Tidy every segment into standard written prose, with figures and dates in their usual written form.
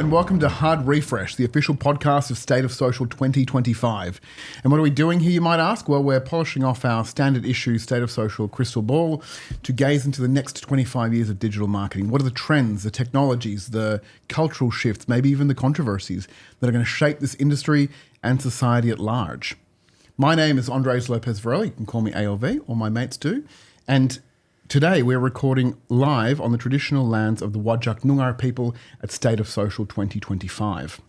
and welcome to Hard Refresh, the official podcast of State of Social 2025. And what are we doing here, you might ask? Well, we're polishing off our standard issue State of Social crystal ball to gaze into the next 25 years of digital marketing. What are the trends, the technologies, the cultural shifts, maybe even the controversies that are going to shape this industry and society at large? My name is Andres Lopez Varela. You can call me ALV, or my mates do. And today we're recording live on the traditional lands of the Whadjuk Noongar people at State of Social 2025.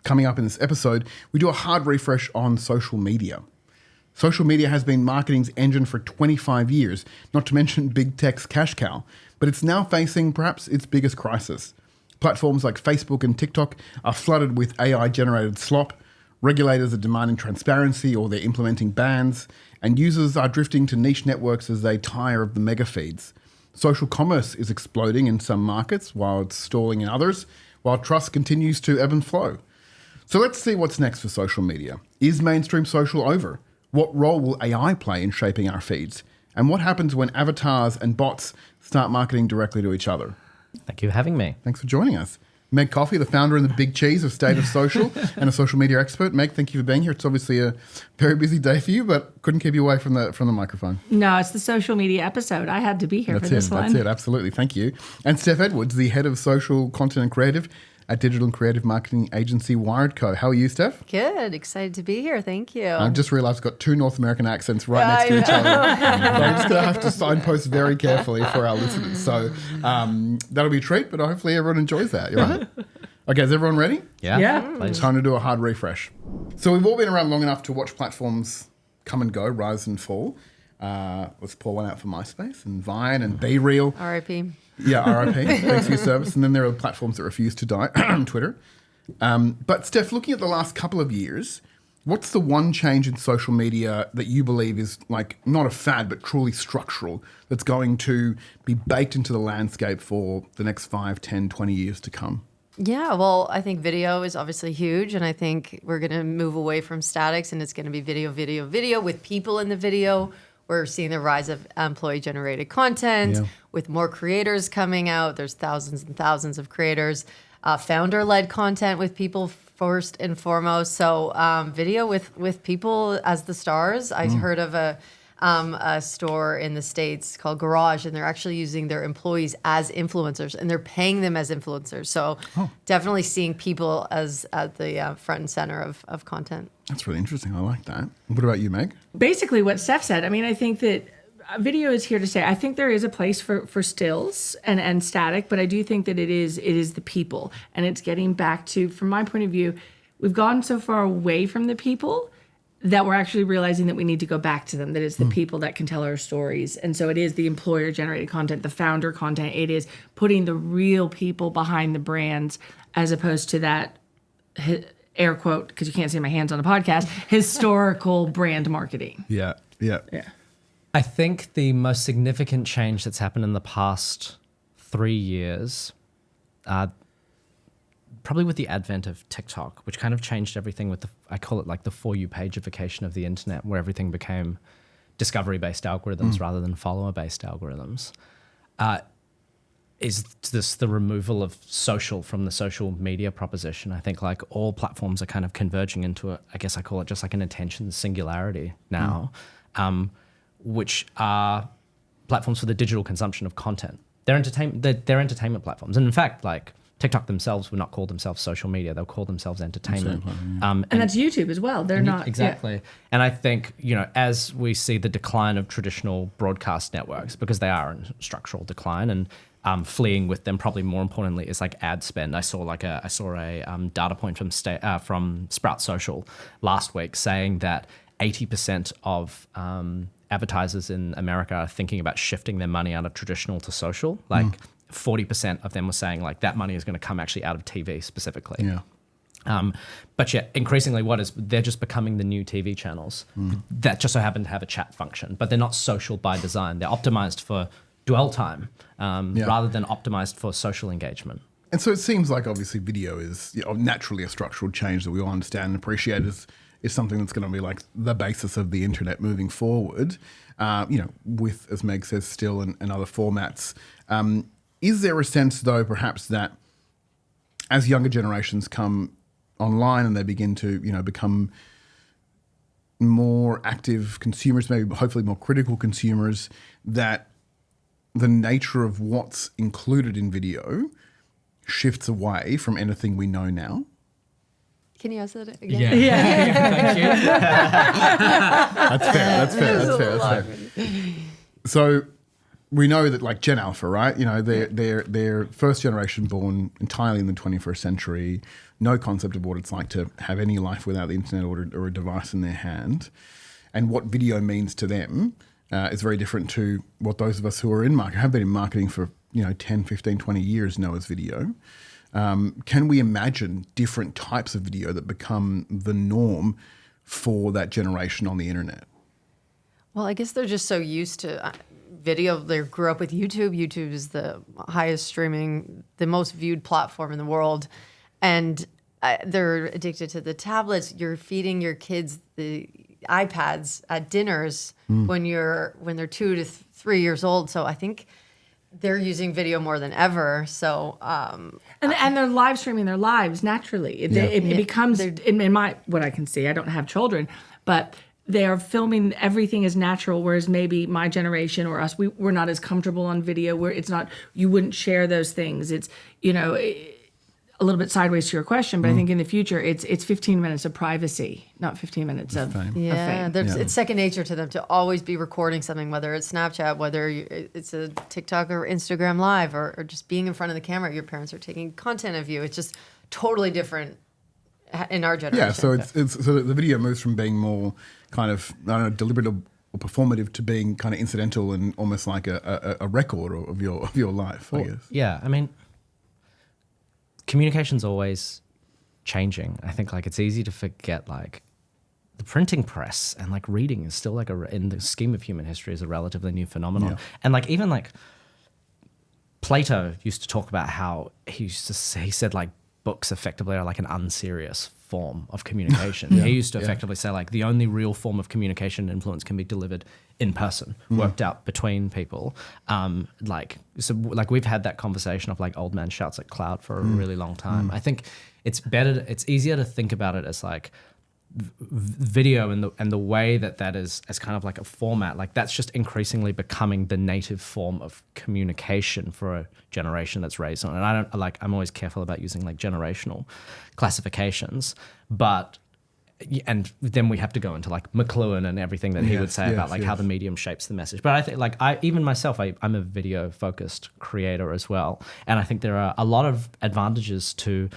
Coming up in this episode, we do a hard refresh on social media. Social media has been marketing's engine for 25 years, not to mention big tech's cash cow, but it's now facing perhaps its biggest crisis. Platforms like Facebook and TikTok are flooded with AI-generated slop, regulators are demanding transparency or they're implementing bans, and users are drifting to niche networks as they tire of the mega feeds. Social commerce is exploding in some markets while it's stalling in others, while trust continues to ebb and flow. So let's see what's next for social media. Is mainstream social over? What role will AI play in shaping our feeds? And what happens when avatars and bots start marketing directly to each other? Thank you for having me. Thanks for joining us. Meg Coffey, the founder and the big cheese of State of Social and a social media expert. Meg, thank you for being here. It's obviously a very busy day for you, but couldn't keep you away from the microphone. No, it's the social media episode. I had to be here for this one. That's it, absolutely. Thank you. And Steph Edwards, the head of social content and creative at digital and creative marketing agency Wired Co. How are you, Steph? Good. Excited to be here. Thank you. I just realised I've got two North American accents right next to each other. So I'm just going to have to signpost very carefully for our listeners. So that'll be a treat, but hopefully everyone enjoys that. You right? Okay, is everyone ready? Yeah. It's time to do a hard refresh. So we've all been around long enough to watch platforms come and go, rise and fall. Let's pour one out for MySpace and Vine and BeReal. R.I.P. Yeah, R.I.P. Thanks for your service. And then there are platforms that refuse to die, Twitter. But Steph, looking at the last couple of years, what's the one change in social media that you believe is like not a fad, but truly structural, that's going to be baked into the landscape for the next 5, 10, 20 years to come? Yeah, well, I think video is obviously huge, and I think we're going to move away from statics, and it's going to be video with people in the video. We're seeing the rise of employee-generated content with more creators coming out. There's thousands and thousands of creators. Founder-led content with people first and foremost. So video with people as the stars. I heard of a store in the States called Garage, and they're actually using their employees as influencers, and they're paying them as influencers. So definitely seeing people as at the front and center of content. That's really interesting. I like that. What about you, Meg? Basically what Steph said. I mean, I think that video is here to stay. I think there is a place for stills and static, but I do think that it is the people, and it's getting back to, from my point of view, we've gone so far away from the people that we're actually realizing that we need to go back to them, that it's the people that can tell our stories. And so it is the employer-generated content, the founder content. It is putting the real people behind the brands as opposed to that, air quote, because you can't see my hands on the podcast, historical brand marketing. Yeah. I think the most significant change that's happened in the past 3 years, probably with the advent of TikTok, which kind of changed everything with I call it like the For You pageification of the internet, where everything became discovery-based algorithms rather than follower-based algorithms, is the removal of social from the social media proposition. I think like all platforms are kind of converging into I guess I call it just like an attention singularity now, which are platforms for the digital consumption of content. They're entertainment platforms. And in fact, like TikTok themselves would not call themselves social media. They'll call themselves entertainment. And that's YouTube as well. They're not. Exactly. Yeah. And I think, as we see the decline of traditional broadcast networks, because they are in structural decline, and fleeing with them, probably more importantly, is like ad spend. I saw a data point from Sprout Social last week saying that 80% of advertisers in America are thinking about shifting their money out of traditional to social. 40% of them were saying like that money is going to come actually out of TV specifically. Yeah. But increasingly they're just becoming the new TV channels that just so happen to have a chat function, but they're not social by design. They're optimized for dwell time rather than optimized for social engagement. And so it seems like obviously video is naturally a structural change that we all understand and appreciate is something that's going to be like the basis of the internet moving forward, with, as Meg says, still and other formats. Is there a sense, though, perhaps that as younger generations come online and they begin to, become more active consumers, maybe hopefully more critical consumers, that the nature of what's included in video shifts away from anything we know now. Can you ask that again? Thank you. That's fair. So we know that like Gen Alpha, right? They're first generation born entirely in the 21st century, no concept of what it's like to have any life without the internet or a device in their hand. And what video means to them is very different to what those of us who are in marketing, have been in marketing for 10, 15, 20 years know as video. Can we imagine different types of video that become the norm for that generation on the internet? Well, I guess they're just so used to video. They grew up with YouTube. YouTube is the highest streaming, the most viewed platform in the world. And they're addicted to the tablets. You're feeding your kids the iPads at dinners when they're 2 to 3 years old. So I think they're using video more than ever. So and they're live streaming their lives naturally. It becomes in my what I can see. I don't have children, but they are filming everything as natural. Whereas maybe my generation or us, we're not as comfortable on video. Where it's not, you wouldn't share those things. It's a little bit sideways to your question, but I think in the future it's 15 minutes of privacy, not 15 minutes of fame. It's second nature to them to always be recording something, whether it's Snapchat, whether it's a TikTok or Instagram Live, or just being in front of the camera. Your parents are taking content of you. It's just totally different in our generation. Yeah, so so the video moves from being more kind of deliberate or performative to being kind of incidental and almost like a record of your life, I guess. Yeah, I mean, communication's always changing. I think like it's easy to forget like the printing press and like reading is still like in the scheme of human history is a relatively new phenomenon. Yeah. And like even like Plato used to talk about how he said like books effectively are like an unserious form of communication. He used to effectively say like the only real form of communication and influence can be delivered in person, worked out between people. Like we've had that conversation of like old man shouts at cloud for a really long time. I think it's easier to think about it as like video and the way that is as kind of like a format, like that's just increasingly becoming the native form of communication for a generation that's raised on it. And I'm always careful about using like generational classifications, and then we have to go into like McLuhan and everything that he would say about like how the medium shapes the message. But I think like even myself, I'm a video focused creator as well. And I think there are a lot of advantages to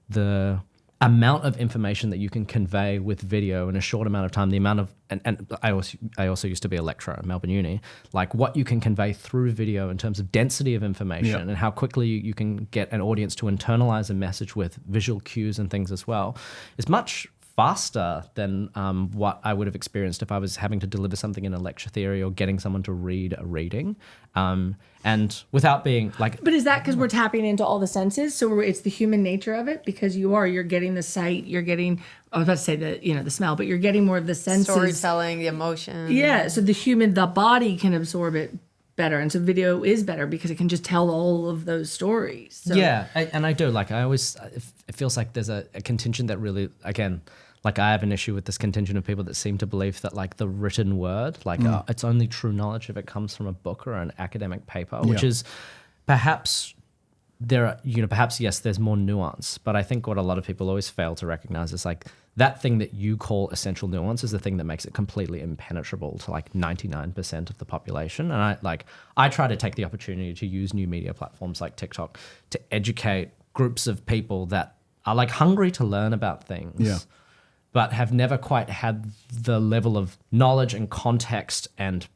the amount of information that you can convey with video in a short amount of time, the amount of, and I also used to be a lecturer at Melbourne Uni, like what you can convey through video in terms of density of information and how quickly you can get an audience to internalize a message with visual cues and things as well is much faster than what I would have experienced if I was having to deliver something in a lecture theory or getting someone to read a reading. And without being like... But is that because we're tapping into all the senses? So it's the human nature of it? Because you're getting the sight, you're getting, I was about to say the smell, but you're getting more of the senses. Storytelling, the emotion. Yeah, so the body can absorb it better. And so video is better because it can just tell all of those stories. So. Yeah, and I do. Like I always, it feels like there's a contingent that really, again... Like I have an issue with this contingent of people that seem to believe that like the written word, like it's only true knowledge if it comes from a book or an academic paper, which is perhaps yes, there's more nuance. But I think what a lot of people always fail to recognize is like that thing that you call essential nuance is the thing that makes it completely impenetrable to like 99% of the population. And I try to take the opportunity to use new media platforms like TikTok to educate groups of people that are like hungry to learn about things. But have never quite had the level of knowledge and context and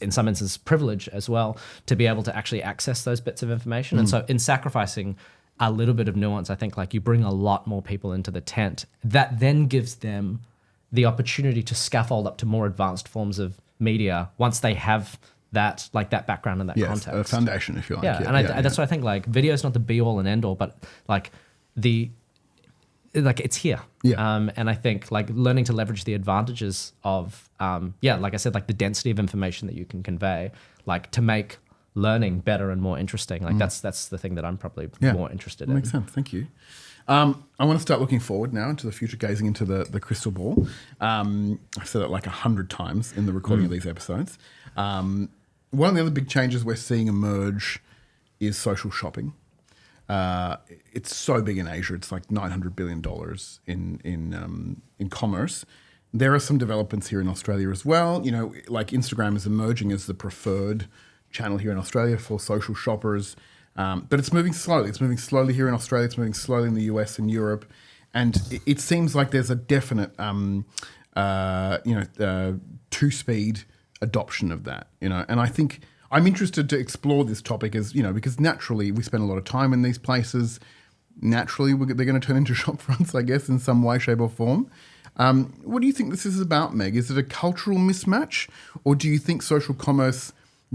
in some instances privilege as well to be able to actually access those bits of information. And so in sacrificing a little bit of nuance, I think like you bring a lot more people into the tent that then gives them the opportunity to scaffold up to more advanced forms of media once they have that background and that context. A foundation, if you like. That's why I think like video is not the be all and end all, but like it's here. And I think like learning to leverage the advantages of, like I said, like the density of information that you can convey, like to make learning better and more interesting. Like that's the thing that I'm probably more interested in. Makes sense. Thank you. I want to start looking forward now into the future, gazing into the crystal ball. I've said it like 100 times in the recording of these episodes. One of the other big changes we're seeing emerge is social shopping. It's so big in Asia. It's like $900 billion in commerce. There are some developments here in Australia as well. You know, like Instagram is emerging as the preferred channel here in Australia for social shoppers. But it's moving slowly. It's moving slowly here in Australia. It's moving slowly in the US and Europe. And it seems like there's a definite, two-speed adoption of that. You know, and I think I'm interested to explore this topic as, you know, because naturally we spend a lot of time in these places. Naturally, they're going to turn into shop fronts, I guess, in some way, shape, or form. What do you think this is about, Meg? Is it a cultural mismatch, or do you think social commerce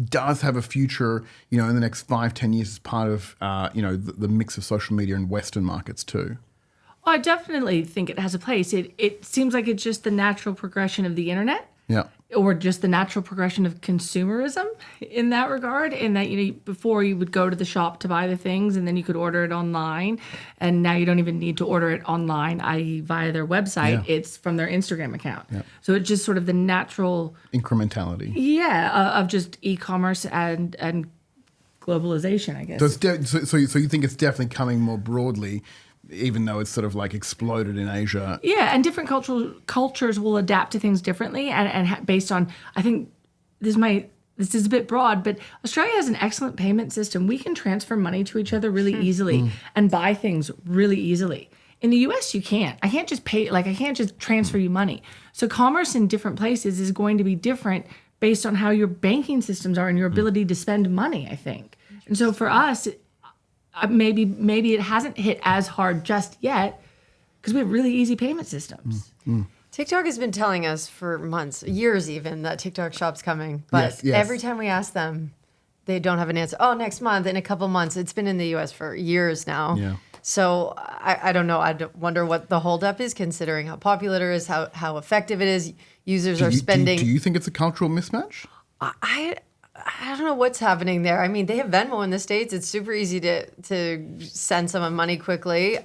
does have a future, you know, in the next 5-10 years as part of, the mix of social media in Western markets too? Well, I definitely think it has a place. It seems like it's just the natural progression of the internet. Yeah. Or just the natural progression of consumerism in that regard, in that, you know, before you would go to the shop to buy the things and then you could order it online, and now you don't even need to order it online, i.e. via their website. It's from their Instagram account. So it's just sort of the natural incrementality of just e-commerce and globalization, I guess. So you think it's definitely coming more broadly, even though it's sort of like exploded in Asia. Yeah, and different cultures will adapt to things differently, and based on, I think this is a bit broad, but Australia has an excellent payment system. We can transfer money to each other really easily and buy things really easily. In the US, you can't. I can't just transfer you money. So commerce in different places is going to be different based on how your banking systems are and your ability to spend money, I think. And so for us, maybe it hasn't hit as hard just yet because we have really easy payment systems. TikTok has been telling us for months, years even, that TikTok Shop's coming. But Yes. every time we ask them, they don't have an answer. Oh, next month, in a couple months. It's been in the US for years now. Yeah. So I don't know. I wonder what the holdup is, considering how popular it is, how effective it is. Users are spending. Do you think it's a cultural mismatch? I don't know what's happening there. I mean, they have Venmo in the States. It's super easy to send someone money quickly.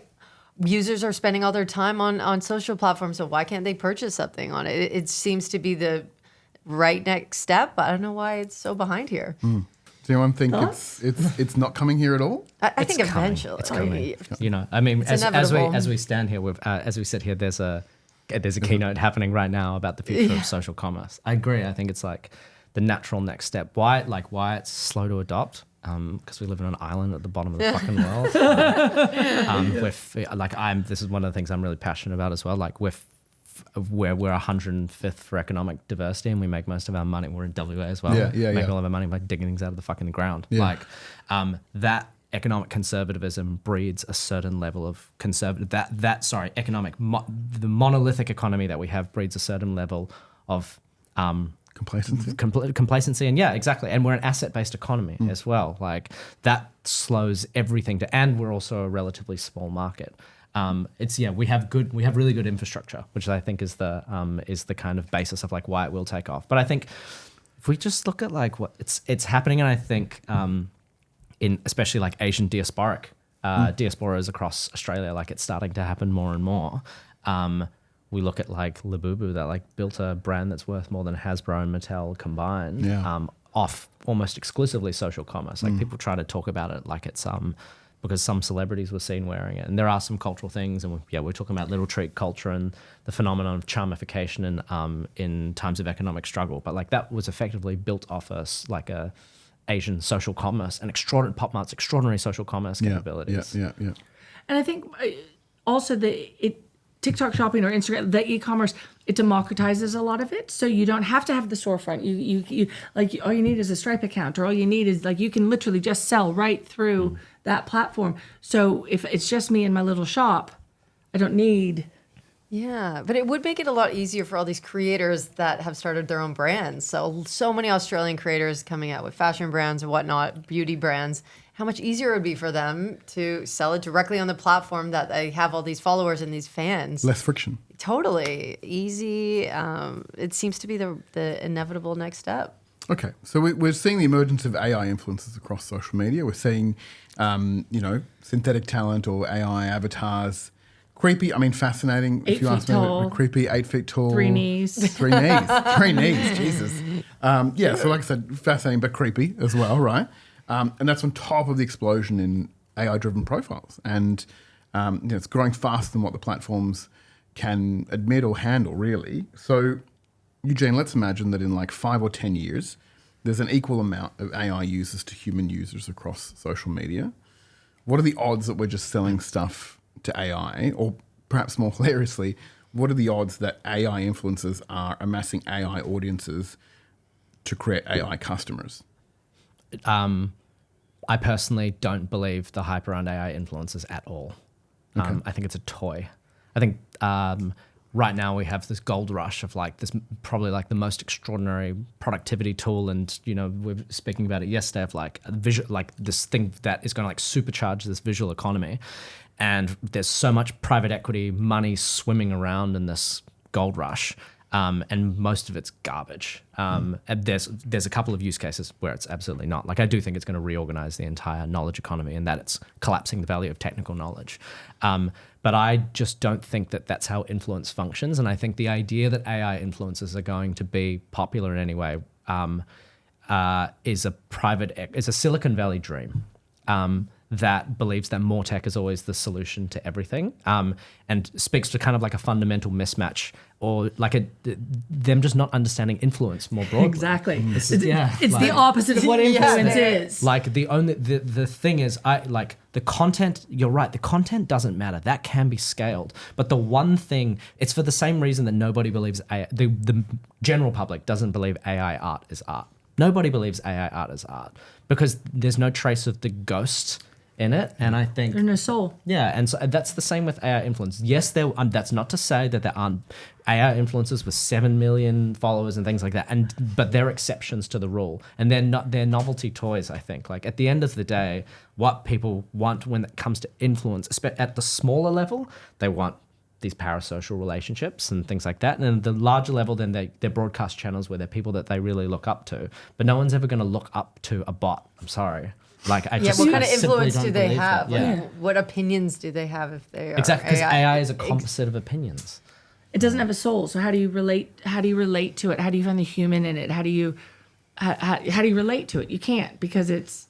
Users are spending all their time on social platforms, so why can't they purchase something on it? It seems to be the right next step. I don't know why it's so behind here. Does anyone think it's not coming here at all? I think coming. eventually. It's coming. You know, I mean, as we stand here, as we sit here, there's a keynote happening right now about the future of social commerce. I agree. I think it's like the natural next step. Why it's slow to adopt? Because we live in an island at the bottom of the fucking world. This is one of the things I'm really passionate about as well. Like where we're 105th for economic diversity, and we make most of our money. We're in WA as well. Make all of our money by digging things out of the fucking ground. Yeah. That economic conservatism breeds a certain level of the monolithic economy that we have breeds a certain level of complacency, and exactly. And we're an asset-based economy as well. Like that slows everything down, and we're also a relatively small market. We have really good infrastructure, which I think is the kind of basis of like why it will take off. But I think if we just look at like what it's happening, and I think in especially like Asian diasporas across Australia, like it's starting to happen more and more. We look at like Labubu that like built a brand that's worth more than Hasbro and Mattel combined, off almost exclusively social commerce. Like people try to talk about it like it's because some celebrities were seen wearing it, and there are some cultural things, and we're talking about little treat culture and the phenomenon of charmification in times of economic struggle. But like that was effectively built off like a Asian social commerce and PopMart's extraordinary social commerce capabilities. Yeah. And I think also TikTok shopping or Instagram, the e-commerce, it democratizes a lot of it. So you don't have to have the storefront. You like all you need is a Stripe account, or all you need is like you can literally just sell right through that platform. So if it's just me in my little shop, I don't need. Yeah, but it would make it a lot easier for all these creators that have started their own brands. So many Australian creators coming out with fashion brands and whatnot, beauty brands. How much easier it would be for them to sell it directly on the platform that they have all these followers and these fans. Less friction. Totally. Easy. It seems to be the inevitable next step. Okay, so we're seeing the emergence of AI influencers across social media. We're seeing, synthetic talent or AI avatars. Creepy, I mean, fascinating. 8 if you feet ask me, tall. creepy, 8 feet tall. 3 knees. 3 knees. 3 knees, Jesus. So like I said, fascinating but creepy as well, right? And that's on top of the explosion in AI-driven profiles. And it's growing faster than what the platforms can admit or handle, really. So, Eugene, let's imagine that in like 5 or 10 years, there's an equal amount of AI users to human users across social media. What are the odds that we're just selling stuff to AI? Or perhaps more hilariously, what are the odds that AI influencers are amassing AI audiences to create AI customers? I personally don't believe the hype around AI influencers at all. I think it's a toy. I think right now we have this gold rush of like this, probably like the most extraordinary productivity tool, and we were speaking about it yesterday of like a visual, like this thing that is going to like supercharge this visual economy, and there's so much private equity money swimming around in this gold rush. And most of it's garbage. And there's a couple of use cases where it's absolutely not. Like I do think it's going to reorganize the entire knowledge economy, and that it's collapsing the value of technical knowledge. But I just don't think that that's how influence functions. And I think the idea that AI influencers are going to be popular in any way is a Silicon Valley dream. That believes that more tech is always the solution to everything, and speaks to kind of like a fundamental mismatch, or like them just not understanding influence more broadly. Exactly. It's the opposite of what influence is. Like the thing is, the content. You're right. The content doesn't matter. That can be scaled. But the one thing, it's for the same reason that nobody believes AI. The general public doesn't believe AI art is art. Nobody believes AI art is art because there's no trace of the ghost in it, and I think There's no soul. Yeah, and so that's the same with AI influence. Yes, that's not to say that there aren't AI influencers with 7 million followers and things like that, but they're exceptions to the rule, and they're novelty toys. I think, like at the end of the day, what people want when it comes to influence, at the smaller level, they want these parasocial relationships and things like that, and at the larger level, then they're broadcast channels where they're people that they really look up to. But no one's ever going to look up to a bot. I'm sorry. Like what kind of influence do they have? Yeah. Like, what opinions do they have if they are exactly, because AI is a composite of opinions. It doesn't have a soul. So how do you relate? How do you relate to it? How do you find the human in it? How do you relate to it? You can't, because it's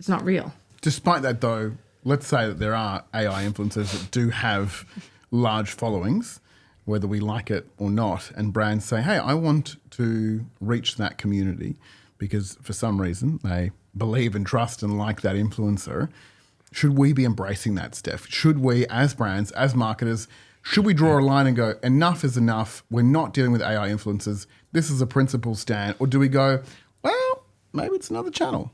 not real. Despite that, though, let's say that there are AI influencers that do have large followings, whether we like it or not, and brands say, hey, I want to reach that community because for some reason they believe and trust and like that influencer. Should we be embracing that, Steph? Should we, as brands, as marketers, should we draw a line and go, enough is enough, we're not dealing with AI influencers, this is a principle stand? Or do we go, well, maybe it's another channel?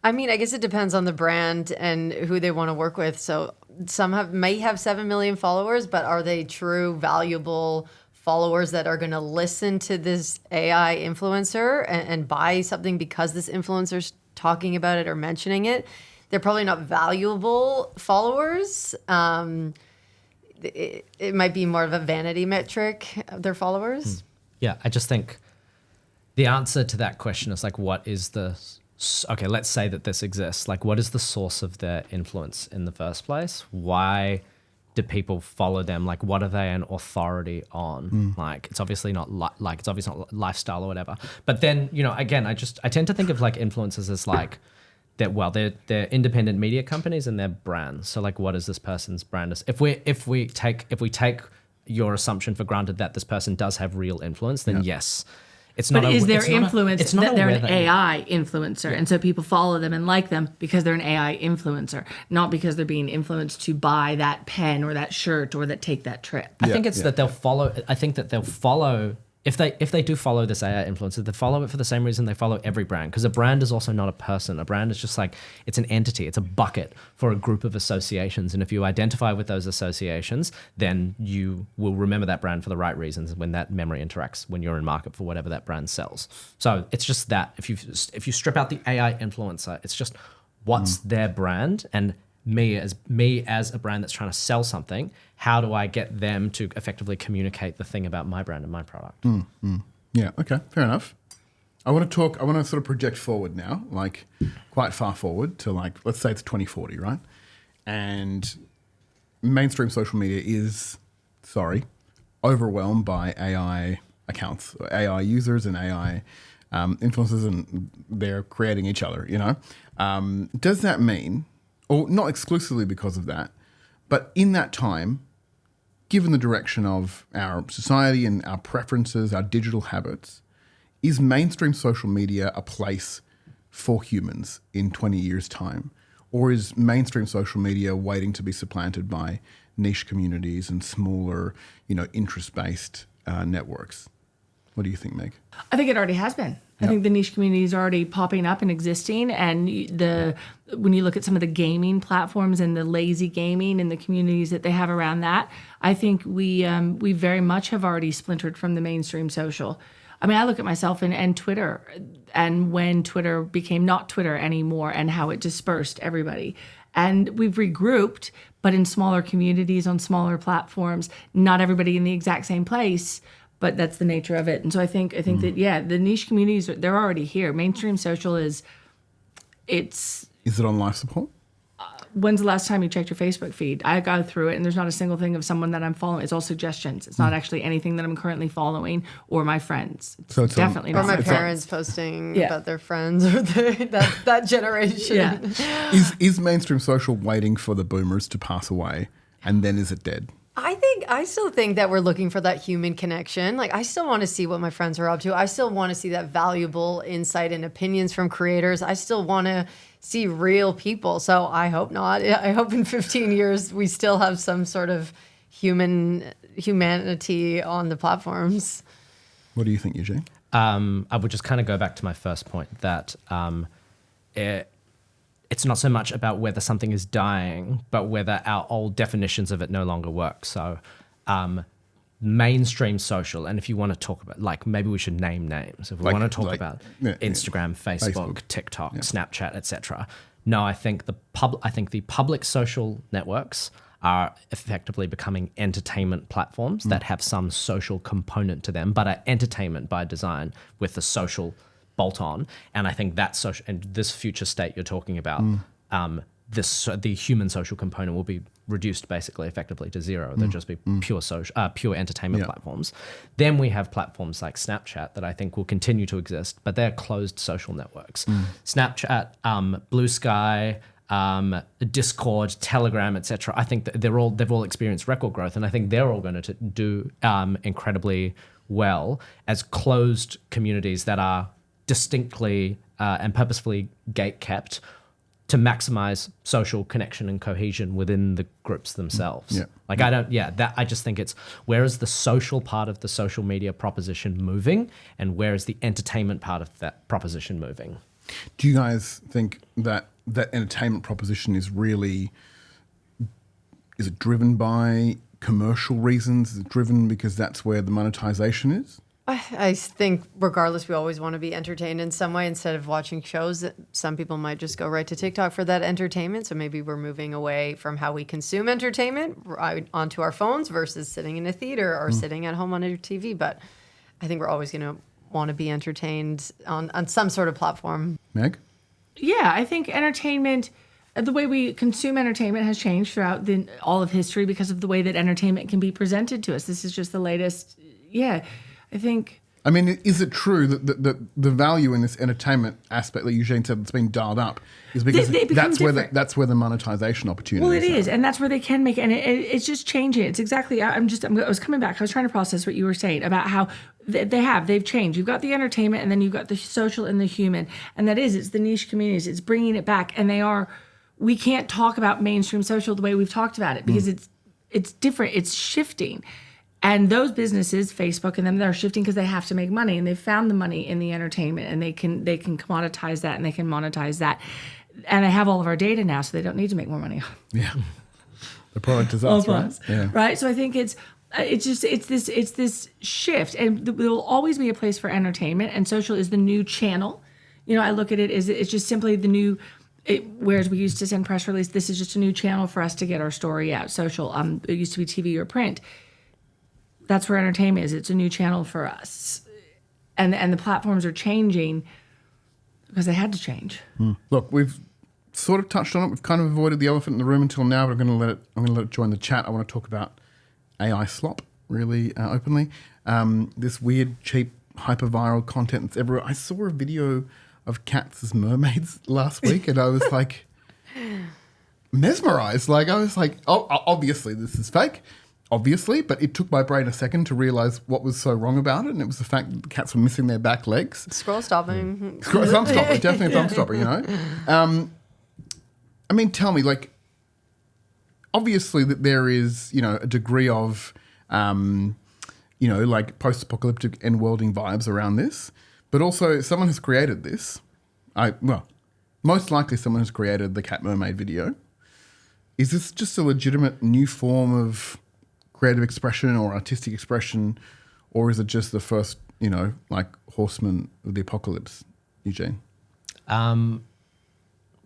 I mean, I guess it depends on the brand and who they want to work with. So some may have 7 million followers, but are they true, valuable followers that are going to listen to this AI influencer and buy something because this influencer's talking about it or mentioning it? They're probably not valuable followers. It might be more of a vanity metric of their followers. Yeah, I just think the answer to that question is like, what is okay, let's say that this exists. Like, what is the source of their influence in the first place? Why do people follow them? Like, what are they an authority on? Like, it's obviously not it's obviously not lifestyle or whatever. But then, again, I tend to think of like influencers as like they're independent media companies and they're brands. So like, what is this person's brand? If we take your assumption for granted that this person does have real influence, then yes. It's not. But is their influence it's not that they're an AI influencer, and so people follow them and like them because they're an AI influencer, not because they're being influenced to buy that pen or that shirt or that take that trip. I think it's that they'll follow. I think that they'll follow. If they do follow this AI influencer, they follow it for the same reason they follow every brand. Because a brand is also not a person. A brand is just like, it's an entity. It's a bucket for a group of associations. And if you identify with those associations, then you will remember that brand for the right reasons when that memory interacts when you're in market for whatever that brand sells. So it's just that. If you strip out the AI influencer, it's just what's their brand, and me as a brand that's trying to sell something, how do I get them to effectively communicate the thing about my brand and my product? Yeah, okay, fair enough. I want to sort of project forward now, like quite far forward to like, let's say it's 2040, right? And mainstream social media is, overwhelmed by AI accounts, AI users and AI influencers, and they're creating each other, you know? Does that mean, or not exclusively because of that, but in that time, given the direction of our society and our preferences, our digital habits, is mainstream social media a place for humans in 20 years' time? Or is mainstream social media waiting to be supplanted by niche communities and smaller, interest-based networks? What do you think, Meg? I think it already has been. I think the niche community is already popping up and existing. And when you look at some of the gaming platforms and the lazy gaming and the communities that they have around that, I think we very much have already splintered from the mainstream social. I mean, I look at myself and Twitter, and when Twitter became not Twitter anymore and how it dispersed everybody. And we've regrouped, but in smaller communities on smaller platforms, not everybody in the exact same place, but that's the nature of it. And so I think that, the niche communities, they're already here. Mainstream social is it on life support? When's the last time you checked your Facebook feed? I go through it and there's not a single thing of someone that I'm following. It's all suggestions. It's not actually anything that I'm currently following or my friends. So it's definitely not. Or my parents posting about their friends or that generation. Yeah. Is mainstream social waiting for the boomers to pass away, and then is it dead? I still think that we're looking for that human connection. Like, I still want to see what my friends are up to. I still want to see that valuable insight and opinions from creators. I still want to see real people. So I hope not. I hope in 15 years we still have some sort of humanity on the platforms. What do you think, Eugene? I would just kind of go back to my first point that it's not so much about whether something is dying, but whether our old definitions of it no longer work. So mainstream social, and if you want to talk about, like, maybe we should name names. If we want to talk about Instagram, Facebook, TikTok, Snapchat, etc. No, I think the public social networks are effectively becoming entertainment platforms that have some social component to them, but are entertainment by design with a social bolt on. And I think that social, and this future state you're talking about, the human social component will be reduced basically effectively to zero. They'll just be pure entertainment platforms. Then we have platforms like Snapchat that I think will continue to exist, but they're closed social networks. Snapchat, Blue Sky, Discord, Telegram, etc. I think that they've all experienced record growth, and I think they're all going to do incredibly well as closed communities that are distinctly and purposefully gate-kept to maximize social connection and cohesion within the groups themselves. I just think it's, where is the social part of the social media proposition moving, and where is the entertainment part of that proposition moving? Do you guys think that entertainment proposition is it driven by commercial reasons? Is it driven because that's where the monetization is? I think regardless, we always want to be entertained in some way instead of watching shows. Some people might just go right to TikTok for that entertainment. So maybe we're moving away from how we consume entertainment right onto our phones versus sitting in a theater or sitting at home on a TV. But I think we're always going to want to be entertained on some sort of platform. Meg? Yeah, I think entertainment, the way we consume entertainment has changed throughout all of history because of the way that entertainment can be presented to us. This is just the latest. Yeah. I think. I mean, is it true that the value in this entertainment aspect that Eugene said that's been dialed up is because that's where the monetization opportunity is? Well, it is, and that's where they can make it. And it's just changing. It's exactly. I was coming back. I was trying to process what you were saying about how they've changed. You've got the entertainment, and then you've got the social and the human, and it's the niche communities. It's bringing it back, and we can't talk about mainstream social the way we've talked about it because it's different. It's shifting. And those businesses, Facebook and them, they're shifting because they have to make money, and they've found the money in the entertainment, and they can commoditize that, and they can monetize that. And they have all of our data now, so they don't need to make more money. Yeah, the product is us, right? Yeah. Right. So I think it's this shift, and there will always be a place for entertainment, and social is the new channel. I look at it as it's just simply the new. Whereas we used to send press release, this is just a new channel for us to get our story out. Social. It used to be TV or print. That's where entertainment is. It's a new channel for us. and the platforms are changing because they had to change. Look, we've sort of touched on it. We've kind of avoided the elephant in the room until now, but I'm going to let it join the chat. I want to talk about AI slop really openly. This weird, cheap, hyper-viral content that's everywhere. I saw a video of cats as mermaids last week, and I was like mesmerized. Like, I was like, oh, obviously this is fake. Obviously, but it took my brain a second to realize what was so wrong about it, and it was the fact that the cats were missing their back legs. Scroll stopping. Thumb stopper, definitely a thumb stopper, you know? I mean, tell me, like, obviously that there is, you know, a degree of, you know, like post-apocalyptic end-worlding vibes around this, but also someone has created this. Most likely someone has created the cat-mermaid video. Is this just a legitimate new form of creative expression or artistic expression, or is it just the first, you know, like horseman of the apocalypse, Eugene?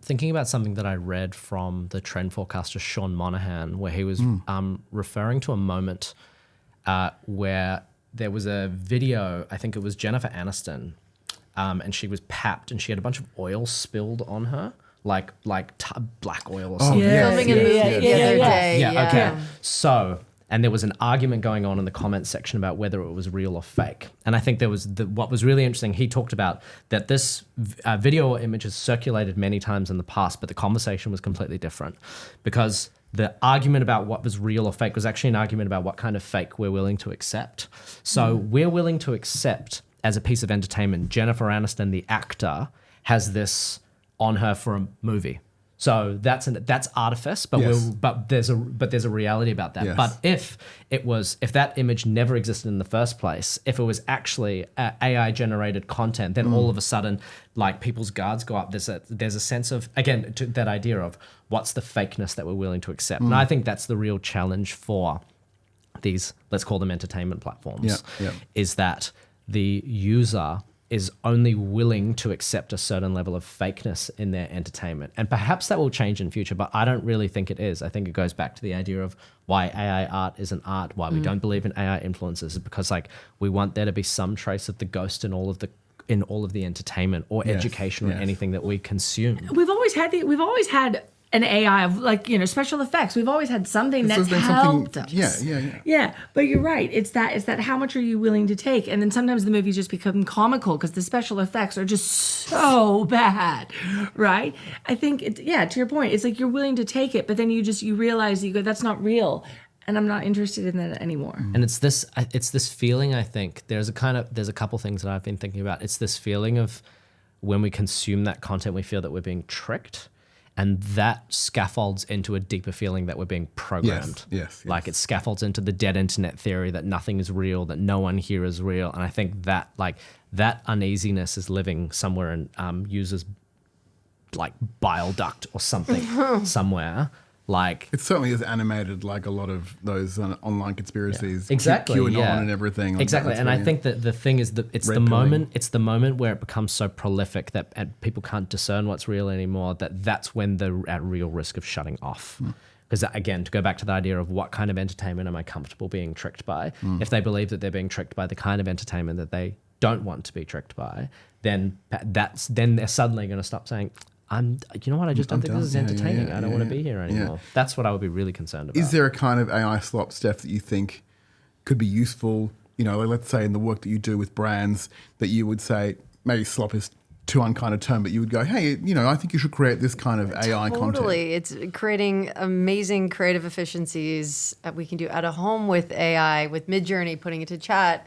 Thinking about something that I read from the trend forecaster Sean Monahan, where he was referring to a moment where there was a video, I think it was Jennifer Aniston, and she was papped and she had a bunch of oil spilled on her, like black oil or something. Filming a movie the other day. Yeah, okay. So, and there was an argument going on in the comments section about whether it was real or fake. And I think there was what was really interesting, he talked about that this video or image has circulated many times in the past, but the conversation was completely different because the argument about what was real or fake was actually an argument about what kind of fake we're willing to accept. So we're willing to accept as a piece of entertainment, Jennifer Aniston, the actor, has this on her for a movie. So that's artifice, but there's a reality about that. Yes. But if that image never existed in the first place, if it was actually AI generated content, then all of a sudden, like people's guards go up. There's a sense of, again, to that idea of what's the fakeness that we're willing to accept, and I think that's the real challenge for these, let's call them entertainment platforms, is that the user is only willing to accept a certain level of fakeness in their entertainment. And perhaps that will change in future, but I don't really think it is. I think it goes back to the idea of why AI art isn't art, why we don't believe in AI influences, is because like we want there to be some trace of the ghost in all of the entertainment or education or anything that we consume. We've always had an AI of, like, you know, special effects. We've always had something that's helped us. Yeah, but you're right. It's that how much are you willing to take? And then sometimes the movies just become comical because the special effects are just so bad, right? I think, to your point, it's like you're willing to take it, but then you realize, you go, that's not real. And I'm not interested in that anymore. And it's this feeling, I think, there's a couple things that I've been thinking about. It's this feeling of when we consume that content, we feel that we're being tricked. And that scaffolds into a deeper feeling that we're being programmed. Yes. Like it scaffolds into the dead internet theory that nothing is real, that no one here is real. And I think that that uneasiness is living somewhere in users' like bile duct or something somewhere. Like it certainly is animated like a lot of those online conspiracies, exactly, QAnon and everything. Like exactly, and I think that the thing is that it's the moment where it becomes so prolific that and people can't discern what's real anymore. That's when they're at real risk of shutting off. Because again, to go back to the idea of what kind of entertainment am I comfortable being tricked by? If they believe that they're being tricked by the kind of entertainment that they don't want to be tricked by, then they're suddenly going to stop saying, you know what? I just don't think this is entertaining. I don't want to be here anymore. That's what I would be really concerned about. Is there a kind of AI slop, Steph, that you think could be useful? You know, like let's say in the work that you do with brands, that you would say maybe slop is too unkind a term, but you would go, hey, you know, I think you should create this kind of AI content. Totally, it's creating amazing creative efficiencies that we can do at home with AI, with Midjourney, putting it to chat,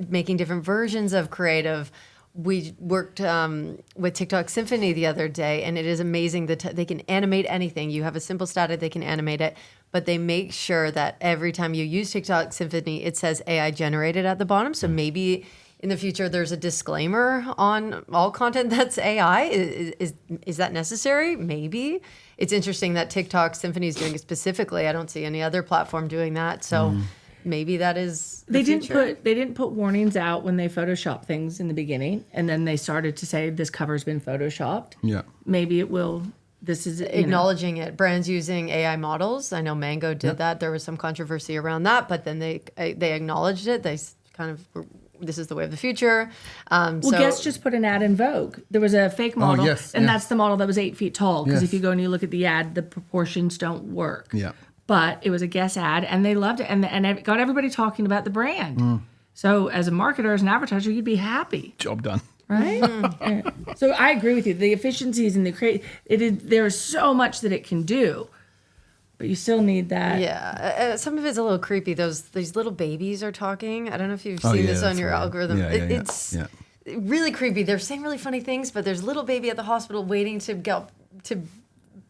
making different versions of creative. We worked with TikTok Symphony the other day, and it is amazing that they can animate anything. You have a simple static, they can animate it, but they make sure that every time you use TikTok Symphony, it says AI generated at the bottom. So maybe in the future, there's a disclaimer on all content that's AI. Is that necessary? Maybe. It's interesting that TikTok Symphony is doing it specifically. I don't see any other platform doing that. So. Maybe that is the future. They didn't put warnings out when they Photoshop things in the beginning, and then they started to say this cover's been Photoshopped. Yeah. Maybe it will. This is acknowledging it. Brands using AI models. I know Mango did that. There was some controversy around that, but then they acknowledged it. They kind of this is the way of the future. Well, Guess just put an ad in Vogue. There was a fake model, and that's the model that was 8 feet tall. Because if you go and you look at the ad, the proportions don't work. Yeah. But it was a Guess ad, and they loved it, and it got everybody talking about the brand. So as a marketer, as an advertiser, you'd be happy. Job done. Right? So I agree with you. The efficiencies and there is so much that it can do, but you still need that. Yeah, some of it's a little creepy. These little babies are talking. I don't know if you've seen this on your algorithm. It's really creepy. They're saying really funny things, but there's a little baby at the hospital waiting to go to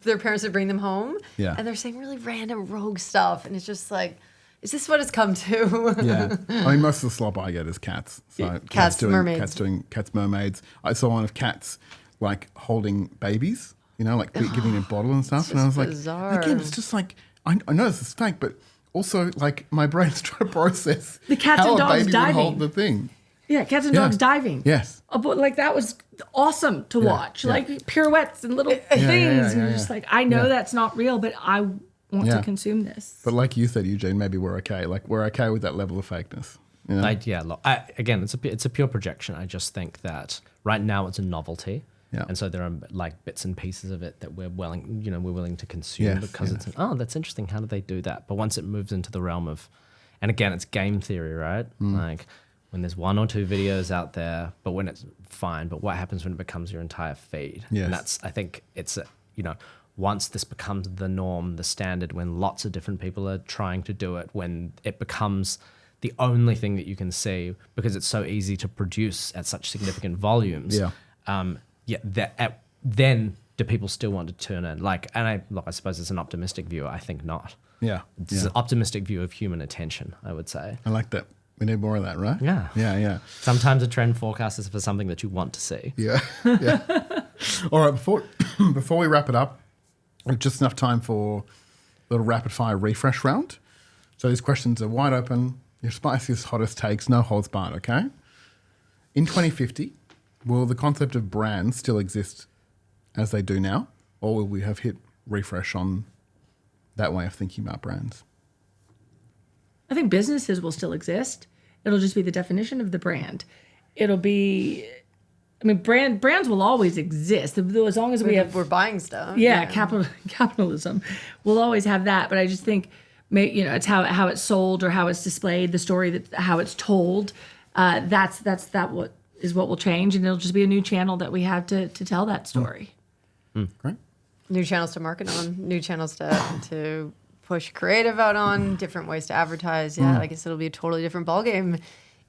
their parents to bring them home. Yeah. And they're saying really random rogue stuff, and it's just like, is this what it's come to? Yeah. I mean, most of the slop I get is cats. So Mermaids. Cats, mermaids. I saw one of cats like holding babies, like giving them a bottle and stuff. And I was bizarre. like, again, it's just like, I know this is fake, but also like my brain's trying to process the cats how and dogs a baby diving. would hold the thing. Yeah, cats and dogs diving. Yes. But like that was awesome to watch. Like pirouettes and little things. And you're just like, I know that's not real, but I want to consume this. But like you said, Eugene, maybe we're okay. Like we're okay with that level of fakeness. Again, it's a pure projection. I just think that right now it's a novelty. Yeah. And so there are like bits and pieces of it that we're willing to consume because it's that's interesting. How do they do that? But once it moves into the realm of, and again, it's game theory, right? Like when there's 1 or 2 videos out there, but when it's fine, but what happens when it becomes your entire feed? Yes. And I think it's, once this becomes the norm, the standard, when lots of different people are trying to do it, when it becomes the only thing that you can see because it's so easy to produce at such significant volumes. Then do people still want to turn in? I suppose it's an optimistic view. I think not. Yeah. It's an optimistic view of human attention, I would say. I like that. We need more of that, right? Yeah. Yeah. Sometimes a trend forecast is for something that you want to see. Yeah. All right. Before we wrap it up, we've just enough time for a little rapid fire refresh round. So these questions are wide open. Your spiciest, hottest takes, no holds barred, okay? In 2050, will the concept of brands still exist as they do now? Or will we have hit refresh on that way of thinking about brands? I think businesses will still exist. It'll just be the definition of the brand. It'll be, brands will always exist as long as we're buying stuff. Yeah, capitalism. We'll always have that. But I just think, it's how it's sold or how it's displayed, the story how it's told. What will change, and it'll just be a new channel that we have to tell that story. Great. New channels to market on, new channels to push creative out on, different ways to advertise. Yeah, I guess it'll be a totally different ballgame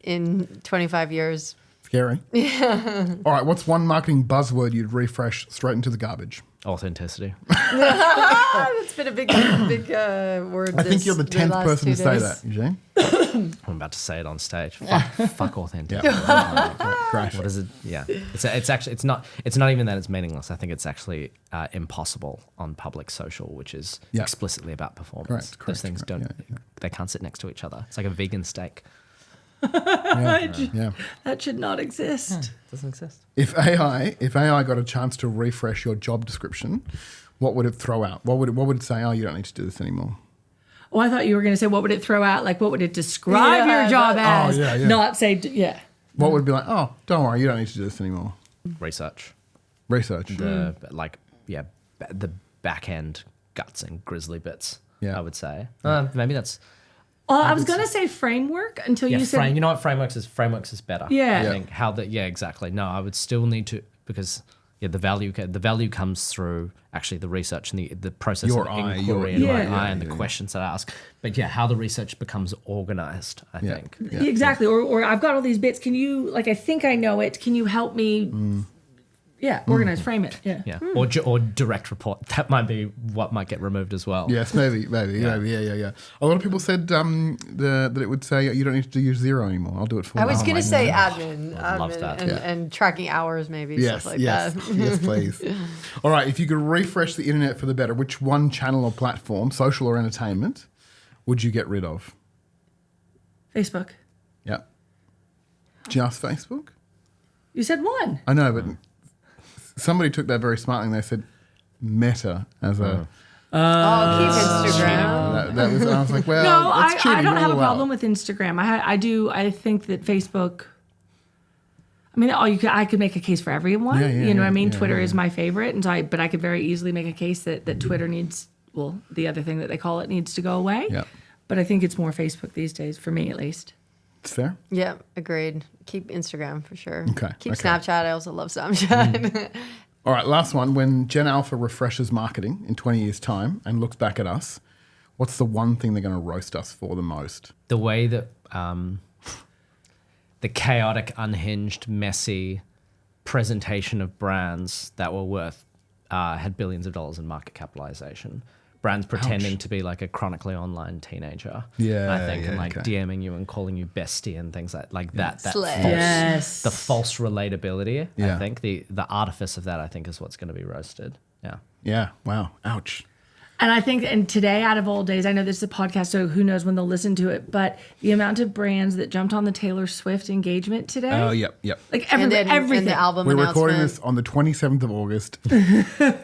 in 25 years. Scary. Yeah. All right, what's one marketing buzzword you'd refresh straight into the garbage? Authenticity. That's been a big word. I think you're the 10th person to say that, Eugene. I'm about to say it on stage. Fuck authentic. Great. What is it? Yeah. It's not even that it's meaningless. I think it's actually impossible on public social, which is explicitly about performance. Correct, Those things they can't sit next to each other. It's like a vegan steak. That should not exist. Yeah, it doesn't exist. If AI got a chance to refresh your job description, what would it throw out? What would it say? Oh, you don't need to do this anymore. Oh, I thought you were going to say, what would it throw out? Like, what would it describe your job as? Not say, What would be like, oh, don't worry, you don't need to do this anymore. Research. The back end guts and grisly bits, I would say. Maybe that's... I was going to say framework until you said... you know what frameworks is? Frameworks is better. Yeah. I think exactly. No, I would still need to, because the value comes through actually the research and the process of inquiry and the questions that I ask. But how the research becomes organized, I think. Yeah. Exactly. Or I've got all these bits. Can you, I think I know it. Can you help me... organize, frame it. Yeah. Or direct report. That might be what might get removed as well. Yes, maybe. Yeah. A lot of people said that it would say you don't need to use zero anymore. I'll do it for you. I was going to say admin. Love that. And tracking hours maybe, stuff like that. Yes, please. All right, if you could refresh the internet for the better, which one channel or platform, social or entertainment, would you get rid of? Facebook. Yeah. Just Facebook? You said one. I know, but... Somebody took that very smartly and they said Meta as a... keep Instagram. That was, I was like, well, no, it's cheating I don't have a all problem out. with Instagram. I think that Facebook I mean, I could make a case for everyone. Yeah, you know what I mean? yeah, Twitter yeah. is my favorite, and but I could very easily make a case that Twitter needs, well, the other thing that they call it needs to go away. Yeah. But I think it's more Facebook these days, for me at least. It's fair. Yeah, agreed. Keep Instagram for sure. Okay, Keep okay. Snapchat. I also love Snapchat. All right, last one. When Gen Alpha refreshes marketing in 20 years' time and looks back at us, what's the one thing they're going to roast us for the most? The way that the chaotic, unhinged, messy presentation of brands that were worth had billions of dollars in market capitalization. Brands pretending to be like a chronically online teenager. Yeah, I think, yeah, and like okay. DMing you and calling you bestie and things like that. That Slay. false, Yes. the false relatability. Yeah. I think the artifice of that, I think, is what's going to be roasted. Yeah. Yeah, wow, ouch. And I think, and today, out of old days, I know this is a podcast, so who knows when they'll listen to it, but the amount of brands that jumped on the Taylor Swift engagement today. Oh, yep. Like and everything. the album We're announcement. recording this on the 27th of August,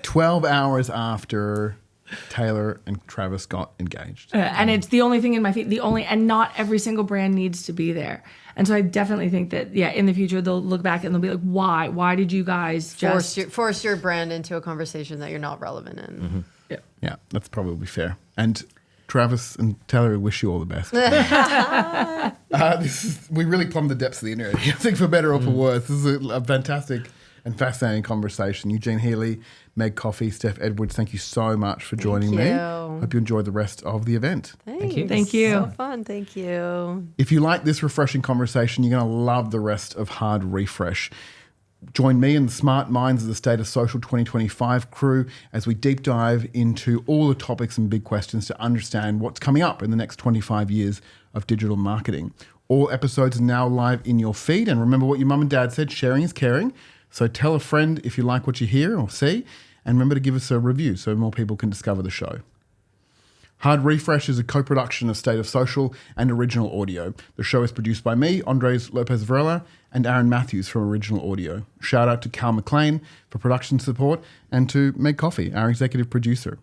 12 hours after Taylor and Travis got engaged. And it's the only thing in my feed, and not every single brand needs to be there. And so I definitely think that, in the future, they'll look back and they'll be like, why? Why did you guys just... Force your brand into a conversation that you're not relevant in. Mm-hmm. Yeah, that's probably fair. And Travis and Taylor, we wish you all the best. We really plumbed the depths of the internet. I think for better or for worse. This is a fantastic and fascinating conversation. Eugene Healy, Meg Coffey, Steph Edwards, thank you so much for joining me. you. Hope you enjoyed the rest of the event. Thanks. you. Thank you. So fun. Thank you. If you like this refreshing conversation, you're going to love the rest of Hard Refresh. Join me and the smart minds of the State of Social 2025 crew as we deep dive into all the topics and big questions to understand what's coming up in the next 25 years of digital marketing. All episodes are now live in your feed. And remember what your mum and dad said, sharing is caring. So tell a friend if you like what you hear or see. And remember to give us a review so more people can discover the show. Hard Refresh is a co-production of State of Social and Original Audio. The show is produced by me, Andres Lopez Varela, and Aaron Matthews from Original Audio. Shout out to Cal McLean for production support and to Meg Coffey, our executive producer.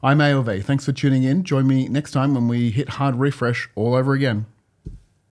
I'm ALV. Thanks for tuning in. Join me next time when we hit Hard Refresh all over again.